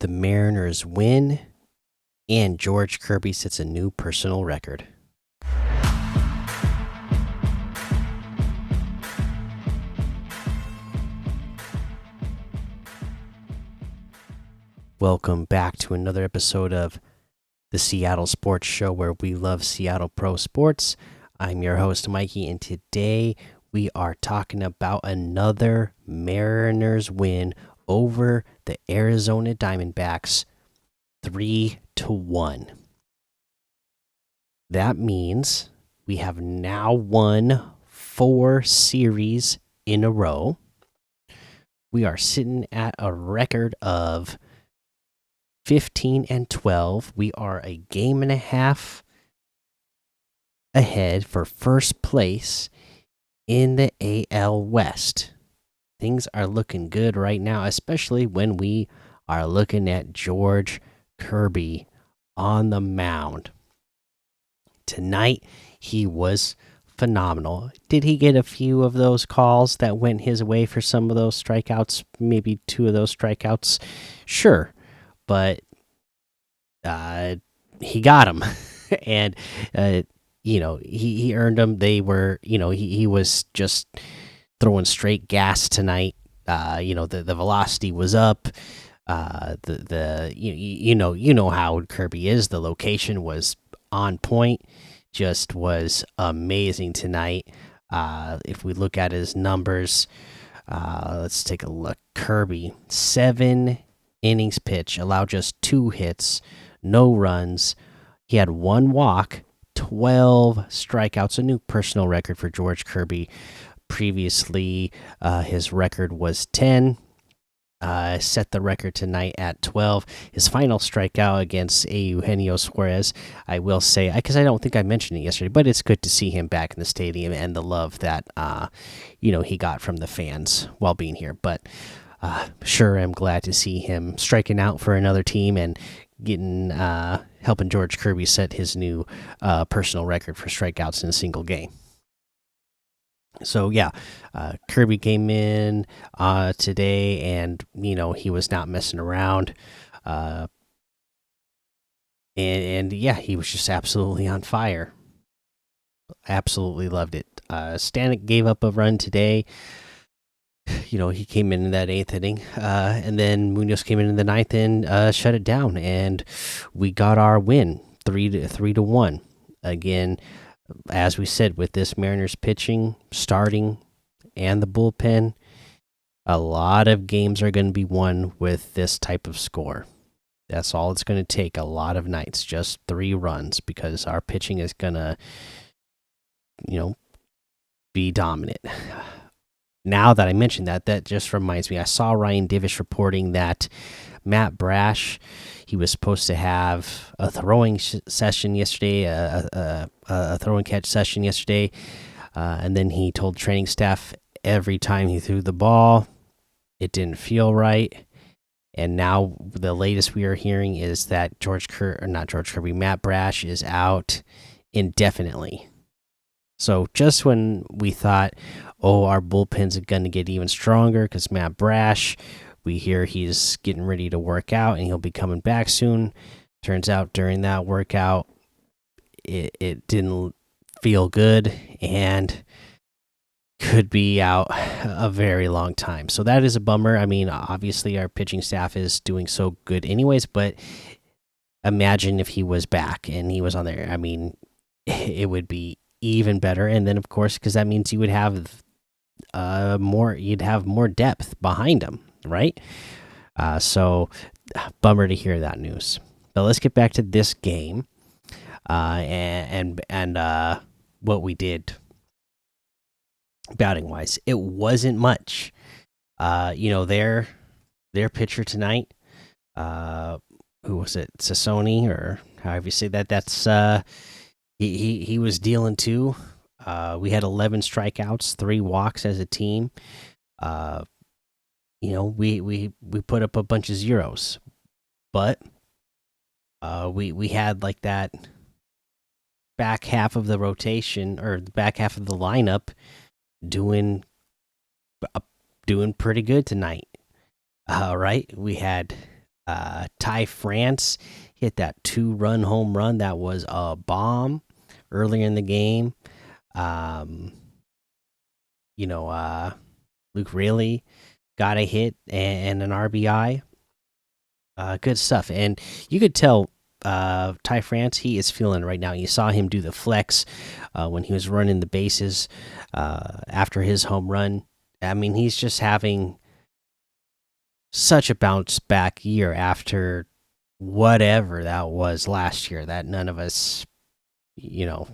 The Mariners win, and George Kirby sets a new personal record. Welcome back to another episode of the Seattle Sports Show, where we love Seattle pro sports. I'm your host, Mikey, and today we are talking about another Mariners win over the Arizona Diamondbacks, 3-1. That means we have now won 4 series in a row. We are sitting at a record of 15-12. We are a game and a half ahead for first place in the AL West. Things are looking good right now, especially when we are looking at George Kirby on the mound. Tonight, he was phenomenal. Did he get a few of those calls that went his way for some of those strikeouts? Maybe 2 of those strikeouts? Sure. But he got them. And, he earned them. They were, he was just throwing straight gas tonight. The velocity was up. You know how Kirby is. The location was on point. Just was amazing tonight. If we look at his numbers, let's take a look. Kirby, 7 innings pitch, allowed just 2 hits, no runs. He had 1 walk, 12 strikeouts, a new personal record for George Kirby. Previously, his record was 10. Set the record tonight at 12. His final strikeout against Eugenio Suarez, I will say, because I don't think I mentioned it yesterday, but it's good to see him back in the stadium and the love that he got from the fans while being here. But sure, I'm glad to see him striking out for another team and getting helping George Kirby set his new personal record for strikeouts in a single game. So yeah, Kirby came in today, and he was not messing around, and yeah, he was just absolutely on fire. Absolutely loved it. Stanek gave up a run today. He came in that 8th inning, and then Munoz came in the 9th and shut it down, and we got our win, 3-1. Again, as we said, with this Mariners pitching, starting, and the bullpen, a lot of games are going to be won with this type of score. That's all it's going to take. A lot of nights, just 3 runs, because our pitching is going to, be dominant. Now that I mentioned that just reminds me, I saw Ryan Divish reporting that Matt Brash, he was supposed to have a throwing session yesterday, a throw and catch session yesterday, and then he told training staff every time he threw the ball, it didn't feel right. And now the latest we are hearing is that Matt Brash is out indefinitely. So just when we thought, our bullpen's going to get even stronger because Matt Brash, we hear he's getting ready to work out and he'll be coming back soon. Turns out during that workout, it didn't feel good and could be out a very long time. So that is a bummer. I mean, obviously our pitching staff is doing so good anyways, but imagine if he was back and he was on there. I mean, it would be even better. And then of course, because that means you would have more depth behind him, right? So bummer to hear that news. But let's get back to this game, and what we did batting wise. It wasn't much. Their pitcher tonight, who was it, Sassoni, or however you say that, that's he was dealing too. We had 11 strikeouts, 3 walks as a team. We put up a bunch of zeros, but we had like that back half of the rotation, or the back half of the lineup doing pretty good tonight. Right, we had Ty France hit that 2-run home run. That was a bomb earlier in the game. Um, you know, Luke Riley got a hit and an RBI. Good stuff. And you could tell Ty France, he is feeling it right now. You saw him do the flex when he was running the bases after his home run. I mean, he's just having such a bounce back year after whatever that was last year that none of us, you know,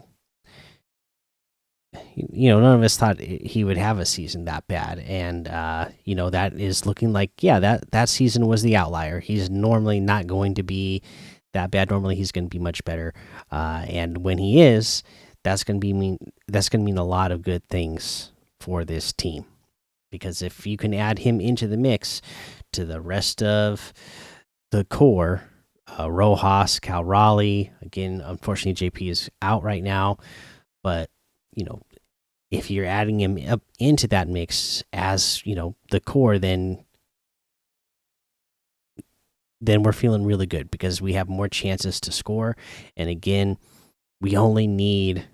none of us thought he would have a season that bad. And that is looking like, yeah, that season was the outlier. He's normally not going to be that bad. Normally he's going to be much better. And when he is, that's going to mean a lot of good things for this team, because if you can add him into the mix to the rest of the core, Rojas, Cal Raleigh, again, unfortunately JP is out right now, but if you're adding him up into that mix as the core, then we're feeling really good because we have more chances to score. And again, we only need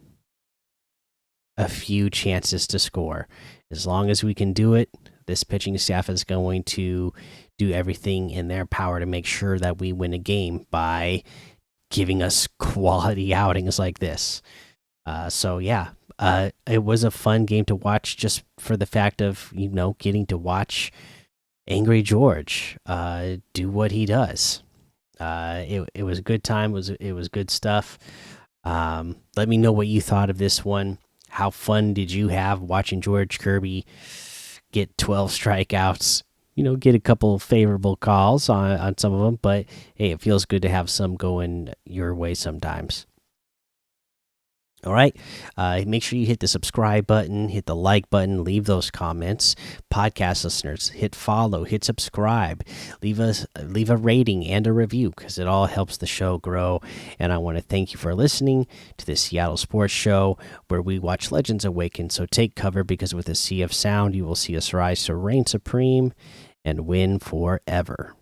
a few chances to score. As long as we can do it, this pitching staff is going to do everything in their power to make sure that we win a game by giving us quality outings like this. So yeah, it was a fun game to watch just for the fact of getting to watch Angry George do what he does. It was a good time. It was good stuff. Let me know what you thought of this one. How fun did you have watching George Kirby get 12 strikeouts? Get a couple favorable calls on some of them, but hey, it feels good to have some going your way sometimes. All right. Make sure you hit the subscribe button, hit the like button, leave those comments. Podcast listeners, hit follow, hit subscribe, leave a rating and a review because it all helps the show grow. And I want to thank you for listening to the Seattle Sports Show, where we watch legends awaken. So take cover, because with a sea of sound, you will see us rise to reign supreme and win forever.